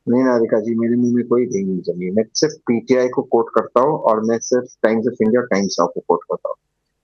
नहीं राधिका जी, मेरे मुंह में कोई दही नहीं जमी। मैं सिर्फ पीटीआई को कोट करता हूँ और मैं सिर्फ times of India, times of को कोट करता हूँ।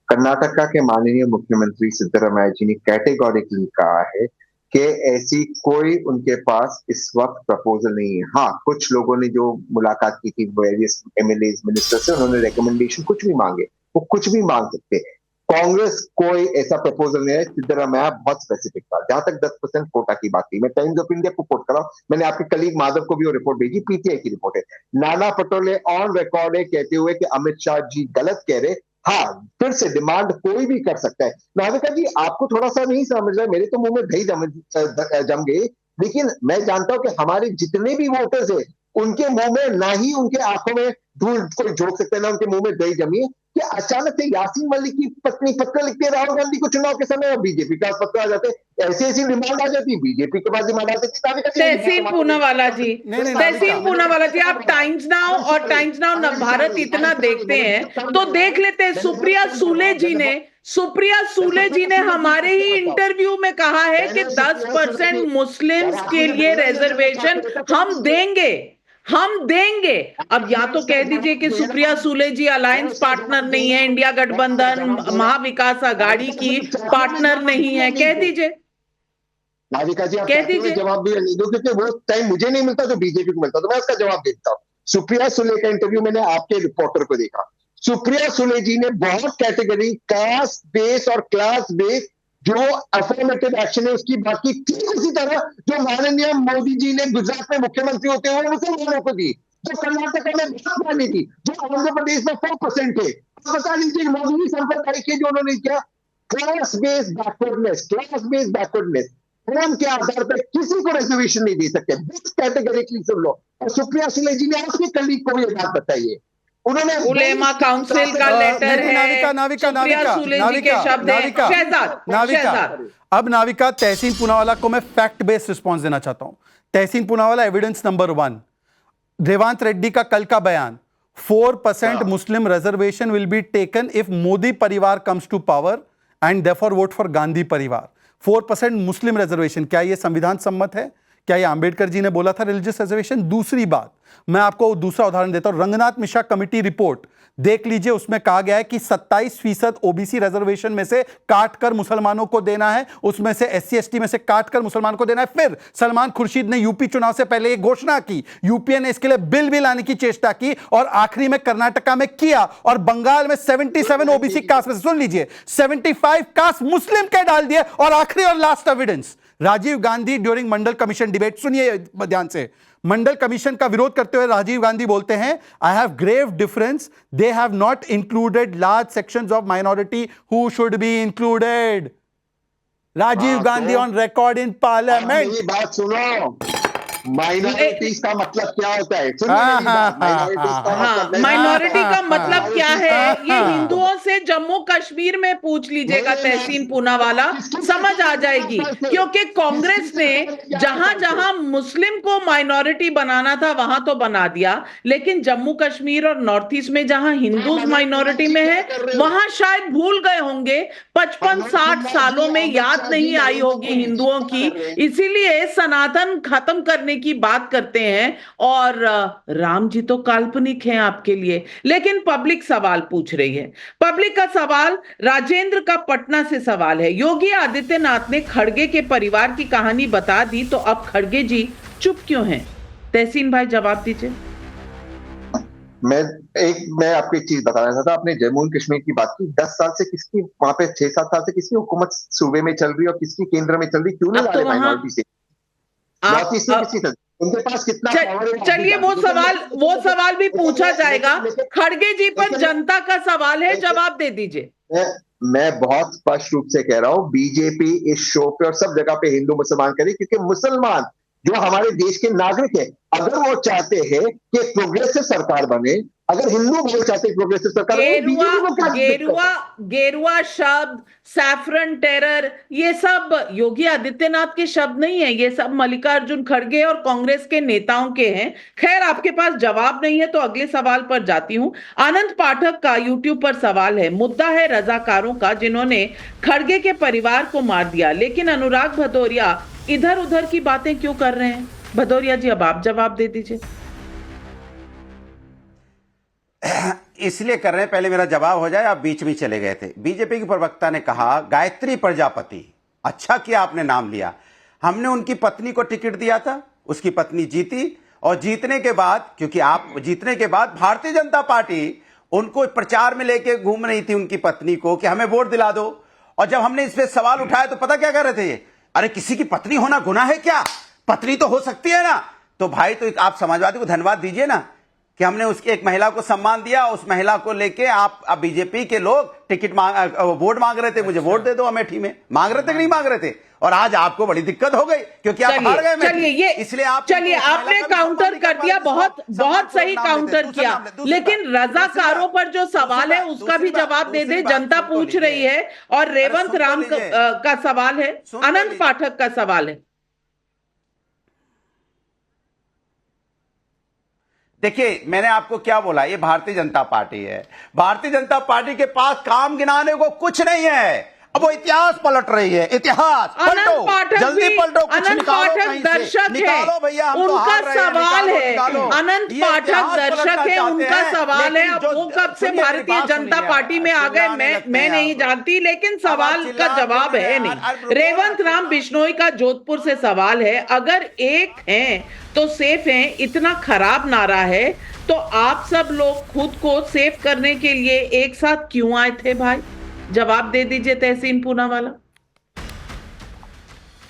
कर्नाटका के माननीय मुख्यमंत्री सिद्धरामैया जी ने कैटेगोरिकली कहा है कि ऐसी कोई उनके पास इस वक्त प्रपोजल नहीं है। हाँ, कुछ लोगों ने जो मुलाकात की थी वेरियस एमएलए मिनिस्टर से, उन्होंने रिकमेंडेशन कुछ भी मांगे, वो कुछ भी मांग सकते हैं। कांग्रेस कोई ऐसा प्रपोजल नहीं है। सिद्धरामैया बहुत स्पेसिफिक था। जहां तक 10% कोटा की बात थी, मैं टाइम्स ऑफ इंडिया को कोट कर रहा हूं, मैंने आपके कलीग माधव को भी वो रिपोर्ट भेजी, पीटीआई की रिपोर्ट है। नाना पटोले ऑन रिकॉर्ड है कहते हुए कि अमित शाह जी गलत कह रहे। हाँ, फिर से डिमांड कोई भी कर सकता है। नाविका जी, आपको थोड़ा सा नहीं समझ रहा है, मेरे तो मुंह में दही जम गई। लेकिन मैं जानता हूं कि हमारे जितने भी वोटर्स है, उनके मुंह में ना ही उनके आंखों में धूल कोई झोंक सकता है, ना उनके मुंह में दही जमी है कि अचानक से यासीन मलिक की पत्नी पत्र लिखती है राहुल गांधी को चुनाव के समय, और बीजेपी का पत्र आ जाते, ऐसी ऐसी डिमांड आ जाती, बीजेपी के पास डिमांड आती थी। नाविका जी, तहसीन पूनावाला जी, नहीं नहीं तहसीन नाविका, पूनावाला जी, आप टाइम्स नाउ और टाइम्स नाउ नवभारत इतना देखते हैं तो देख लेते हैं। सुप्रिया सूले जी ने हमारे ही इंटरव्यू में कहा है कि 10% मुस्लिम्स के लिए रिजर्वेशन हम देंगे। अब या तो कह दीजिए कि सुप्रिया सूले जी अलायंस पार्टनर नहीं है, इंडिया गठबंधन महाविकास आघाड़ी की पार्टनर नहीं है, कह दीजिए, राधिका जी, आप कह चाहते हुए दीजिए। जवाब भी नहीं दो, क्योंकि वो टाइम मुझे नहीं मिलता जो बीजेपी को मिलता, तो मैं उसका जवाब देता हूँ। सुप्रिया सुले का इंटरव्यू मैंने आपके रिपोर्टर को देखा। सुप्रिया सुले जी ने बहुत कैटेगरी, कास्ट बेस और क्लास बेस जो अफर्मेटिव एक्शन है उसकी बात की, ठीक उसी तरह जो माननीय मोदी जी ने गुजरात में मुख्यमंत्री होते हुए मुसलमानों को दी, जो कर्नाटक में बहुत मानी थी, जो आंध्र प्रदेश में 4% है। बता दीजिए मोदी संप्रदाय के जो उन्होंने किया, क्लास बेस्ड बैकवर्डनेस, धर्म के आधार पर किसी को रिजर्वेशन नहीं दे सकते, कैटेगरिकली सुन लो। और सुप्रिया सुले जी ने आपके कलीग को ये बात बताई है। उन्होंने उलेमा काउंसिल का नहीं लेटर नहीं है, नाविका नाविका सुप्रिया नाविका सूले जी के नाविका शब्द हैं। नाविका नाविका शहजाद, अब नाविका तहसीन पूनावाला को मैं फैक्ट बेस्ड रिस्पॉन्स देना चाहता हूं। तहसीन पूनावाला, एविडेंस नंबर 1, रेवांत रेड्डी का कल का बयान, 4% Muslim reservation will be taken if Modi परिवार comes to power and therefore vote for Gandhi परिवार। 4% मुस्लिम रिजर्वेशन, क्या यह संविधान सम्मत है? क्या यह अंबेडकर जी ने बोला था रिलीजियस रिजर्वेशन? दूसरी बात, मैं आपको दूसरा उदाहरण देता हूं, रंगनाथ मिश्रा कमेटी रिपोर्ट देख लीजिए, उसमें कहा गया है कि 27% ओबीसी रिजर्वेशन में से काटकर मुसलमानों को देना है, उसमें से एससी एसटी में से काटकर मुसलमानों को देना है। फिर सलमान खुर्शीद ने यूपी चुनाव से पहले एक घोषणा की, यूपीए ने इसके लिए बिल भी लाने की चेष्टा की और आखिरी में कर्नाटका में किया, और बंगाल में 77 ओबीसी कास्ट में से, सुन लीजिए, 75 कास्ट मुस्लिम के डाल दिए। और आखिरी और last evidence, Rajiv Gandhi during Mandal commission debate, सुनिए ध्यान से, मंडल कमीशन का विरोध करते हुए राजीव गांधी बोलते हैं, I have grave difference, they have not included large sections of minority who should be included. Rajiv Gandhi on record in parliament. मेरी बात सुनो, माइनॉरिटीज का मतलब क्या होता है? माइनॉरिटी का मतलब क्या है, ये हिंदुओं से जम्मू कश्मीर में पूछ लीजिएगा तहसीन पूनावाला, समझ आ जाएगी। क्योंकि कांग्रेस ने जहां जहां मुस्लिम को माइनॉरिटी बनाना था वहां तो बना दिया, लेकिन जम्मू कश्मीर और नॉर्थ ईस्ट में जहां हिंदूज माइनॉरिटी में है वहां शायद भूल गए होंगे, 55-60 सालों में याद नहीं आई होगी हिंदुओं की, इसीलिए सनातन खत्म करने की बात करते हैं। और राम जी तो काल्पनिक हैं आपके लिए। लेकिन पब्लिक सवाल पूछ रही है, पब्लिक का सवाल राजेंद्र का पटना से सवाल है, योगी आदित्यनाथ ने खड़गे के परिवार की कहानी बता दी, तो अब खड़गे जी चुप क्यों हैं? तहसीन भाई जवाब दीजिए। मैं आपको एक चीज बताना चाहता, आपने जम्मू एंड कश्मीर की बात की, 10 साल से किसकी वहां पे, 6-7 साल से किसकी हुकूमत सूबे में चल रही है और किसकी केंद्र में चल रही, क्यों नहीं ला रहे माइनॉरिटी से? नॉर्थ ईस्ट में किसकी, उनके पास कितना पावर है? चलिए वो सवाल भी पूछा जाएगा। खड़गे जी पर जनता का सवाल है, जवाब दे दीजिए। मैं बहुत स्पष्ट रूप से कह रहा हूं, बीजेपी इस शो पे और सब जगह पे हिंदू मुसलमान करे, क्योंकि मुसलमान जो हमारे देश के नागरिक है, अगर वो चाहते हैं कि प्रोग्रेसिव सरकार बने, अगर हिंदू भाई चाहते हैं प्रोग्रेसिव सरकार बने, गेरुआ शब्द, सैफरन टेरर, ये सब योगी आदित्यनाथ के शब्द नहीं है, ये सब मल्लिकार्जुन खड़गे और कांग्रेस के नेताओं के हैं। खैर, आपके पास जवाब नहीं है तो अगले सवाल पर जाती हूं। आनंद पाठक का यूट्यूब पर सवाल है, मुद्दा है रजाकारों का जिन्होंने खड़गे के परिवार को मार दिया, लेकिन अनुराग भदौरिया इधर उधर की बातें क्यों कर रहे हैं? भदौरिया जी अब आप जवाब दे दीजिए। इसलिए कर रहे हैं, पहले मेरा जवाब हो जाए, आप बीच में चले गए थे। बीजेपी के प्रवक्ता ने कहा गायत्री प्रजापति, अच्छा किया आपने नाम लिया, हमने उनकी पत्नी को टिकट दिया था, उसकी पत्नी जीती, और जीतने के बाद, क्योंकि आप जीतने के बाद भारतीय जनता पार्टी उनको प्रचार में लेके घूम रही थी उनकी पत्नी को कि हमें वोट दिला दो। और जब हमने इस पे सवाल उठाया तो पता क्या कह रहे थे, अरे किसी की पत्नी होना गुनाह है क्या, पत्नी तो हो सकती है ना। तो भाई तो आप समाजवादी को धन्यवाद दीजिए ना कि हमने उसकी एक महिला को सम्मान दिया, उस महिला को लेके आप बीजेपी के लोग टिकट वोट मांग रहे थे, मुझे वोट दे दो अमेठी में, मांग रहे थे कि नहीं मांग रहे थे, और आज आपको बड़ी दिक्कत हो गई क्योंकि आप हार गए। चलिए ये, इसलिए आपने काउंटर कर दिया, बहुत सही काउंटर किया, लेकिन रजाकारों पर जो सवाल है उसका भी जवाब दे दे, जनता पूछ रही है। और रेवंत राम का सवाल है, अनंत पाठक का सवाल है। देखिए मैंने आपको क्या बोला, ये भारतीय जनता पार्टी है, भारतीय जनता पार्टी के पास काम गिनाने को कुछ नहीं है। अब वो इतिहास पलट रही है, इतिहास पलटो, जल्दी पलटो, कुछ निकालो कहीं से, निकालो भैया, हम उनका सवाल है, अनंत पाठक दर्शक है, उनका सवाल है। अब वो कब से भारतीय जनता पार्टी में आ गए मैं नहीं जानती, लेकिन सवाल का जवाब है नहीं। रेवंत राम बिश्नोई का जोधपुर से सवाल है, अगर एक है तो सेफ है, इतना खराब नारा है, तो आप सब लोग खुद को सेफ करने के लिए एक साथ क्यों आए थे भाई? जवाब दे दीजिए तहसीन पूनावाला।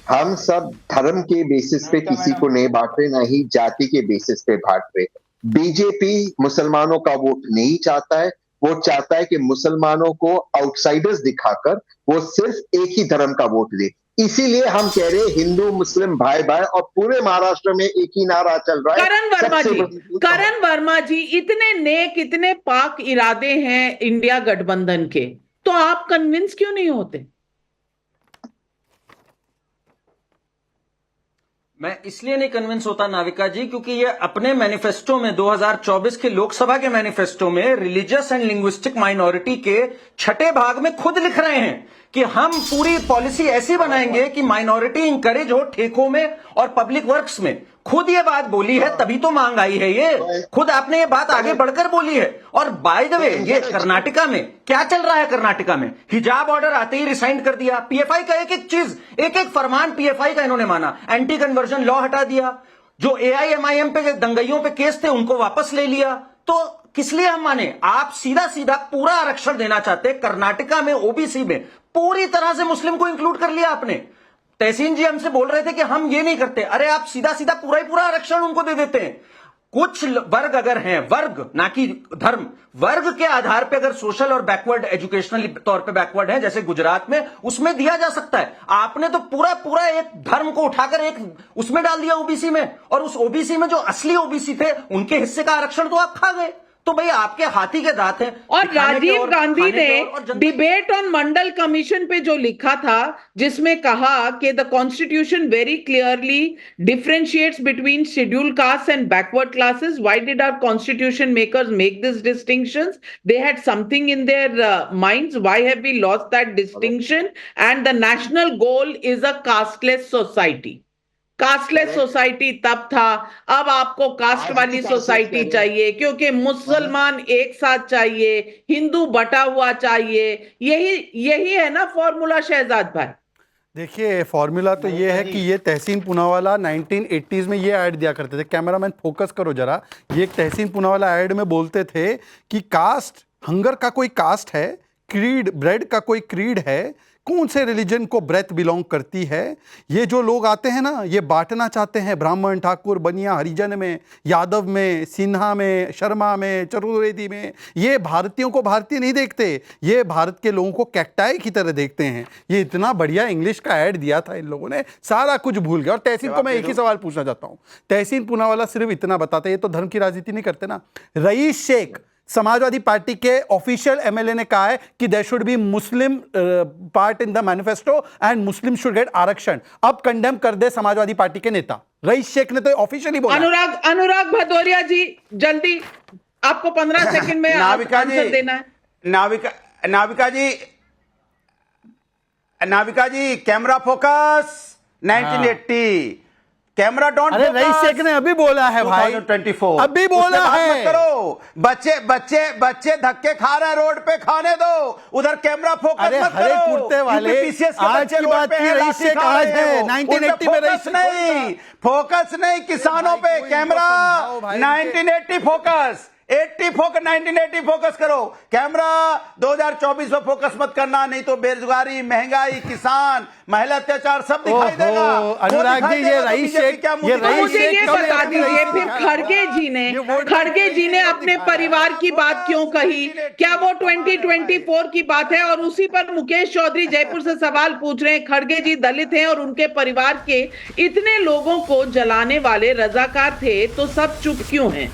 हम सब धर्म के बेसिस पे किसी को नहीं बांट रहे, ना ही जाति के बेसिस पे बांट रहे। बीजेपी मुसलमानों का वोट नहीं चाहता है, वो चाहता है कि मुसलमानों को आउटसाइडर्स दिखाकर वो सिर्फ एक ही धर्म का वोट दे। इसीलिए हम कह रहे हैं हिंदू मुस्लिम भाई भाई, और पूरे महाराष्ट्र में एक ही नारा चल रहा है। करण वर्मा जी, इतने नेक, इतने पाक इरादे हैं इंडिया गठबंधन के, तो आप कन्विंस क्यों नहीं होते? मैं इसलिए नहीं कन्विंस होता नाविका जी, क्योंकि ये अपने मैनिफेस्टो में 2024 के लोकसभा के मैनिफेस्टो में रिलीजियस एंड लिंग्विस्टिक माइनॉरिटी के 6ठे भाग में खुद लिख रहे हैं कि हम पूरी पॉलिसी ऐसी बनाएंगे कि माइनॉरिटी इंकरेज हो ठेकों में और पब्लिक वर्क्स में। खुद ये बात बोली है, तभी तो मांग आई है, ये खुद आपने ये बात आगे बढ़कर बोली है। और बाय द वे, ये कर्नाटका में क्या चल रहा है, कर्नाटका में हिजाब ऑर्डर आते ही रिसाइन कर दिया, पीएफआई का एक एक चीज, एक एक फरमान पीएफआई का इन्होंने माना, एंटी कन्वर्जन लॉ हटा दिया, जो एआईएमआईएम पे दंगइयों पे केस थे उनको वापस ले लिया। तो किस लिए हम माने? आप सीधा सीधा पूरा आरक्षण देना चाहते, कर्नाटका में ओबीसी में पूरी तरह से मुस्लिम को इंक्लूड कर लिया आपने। तहसीन जी हमसे बोल रहे थे कि हम ये नहीं करते, अरे आप सीधा सीधा पूरा ही पूरा आरक्षण उनको दे देते हैं। कुछ वर्ग अगर हैं, वर्ग ना कि धर्म, वर्ग के आधार पे अगर सोशल और बैकवर्ड, एजुकेशनल तौर पे बैकवर्ड है, जैसे गुजरात में, उसमें दिया जा सकता है। आपने तो पूरा पूरा एक धर्म को उठाकर एक उसमें डाल दिया ओबीसी में, और उस ओबीसी में जो असली ओबीसी थे उनके हिस्से का आरक्षण तो आप खा गए। तो भाई आपके हाथी के दांत हैं। और राजीव गांधी ने डिबेट ऑन मंडल कमीशन पे जो लिखा था, जिसमें कहा कि the constitution very clearly differentiates between scheduled caste and backward classes, why did our constitution makers make this distinctions? They had something in their minds, why have we lost that distinction? And the national goal is a casteless society. Casteless society तब था, अब आपको cast वाली society चाहिए, क्योंकि मुसलमान एक साथ चाहिए, हिंदू बटा हुआ चाहिए। यही है ना फॉर्मूला शहजाद भाई? देखिए फॉर्मूला तो ये है कि ये तहसीन पूनावाला 1980s में ये ऐड दिया करते थे। कैमरामैन फोकस करो जरा, ये एक तहसीन पूनावाला ऐड में बोलते थे कि कास्ट, हंगर का कोई कास्ट है, क्रीड, ब्रेड का कोई क्रीड है, कौन से रिलीजन को ब्रेथ बिलोंग करती है। ये जो लोग आते हैं ना, ये बांटना चाहते हैं ब्राह्मण, ठाकुर, बनिया, हरिजन में, यादव में, सिन्हा में, शर्मा में, चतुर्वेदी में। ये भारतीयों को भारतीय नहीं देखते, ये भारत के लोगों को कैक्टाई की तरह देखते हैं। ये इतना बढ़िया इंग्लिश का ऐड दिया था इन लोगों ने, सारा कुछ भूल गया। और तहसीन को मैं एक ही सवाल पूछना चाहता हूँ, तहसीन पूनावाला सिर्फ इतना बताते, ये तो धर्म की राजनीति नहीं करते ना। रईस शेख समाजवादी पार्टी के ऑफिशियल एमएलए ने कहा है कि there should be Muslim part in the manifesto and Muslim should get aarakshan. अब कंडेम कर दे समाजवादी पार्टी के नेता रईस शेख ने तो ऑफिशियली बोला। अनुराग भदौरिया जी, जल्दी, आपको 15 सेकंड में आंसर देना है। नाविका जी कैमरा फोकस। 1980 कैमरा डोंट अरे रईस शेख ने अभी बोला है भाई, 2024 अभी बोला उसमें बात है। मत करो, बच्चे धक्के खा रहे हैं रोड पे, खाने दो, उधर कैमरा फोकस अरे मत हरे करो। कुर्ते वाले, UPPCS के आज बच्चे की रोड बात पे की हैं, रईस लाठी शेख खा आज रहे है, हैं। 1980 में रईस शेख फोकस नहीं किसानों पे, भाई, कैमरा समझाओ भाई, 1980 फोकस, 80 फोकस, 1980 फोकस करो, कैमरा 2024 में फोकस मत करना, नहीं तो बेरोजगारी, महंगाई, किसान, महिला अत्याचार सब दिखाई देगा। अनुराग जी, ये रईस शेख, मुझे ये बता दीजिए फिर खड़गे जी ने अपने परिवार की बात क्यों कही? क्या वो 2024 की बात है? और उसी पर मुकेश चौधरी जयपुर से सवाल पूछ रहे हैं, खड़गे जी दलित हैं और उनके परिवार के इतने लोगों को जलाने वाले रजाकार थे, तो सब चुप क्यों हैं?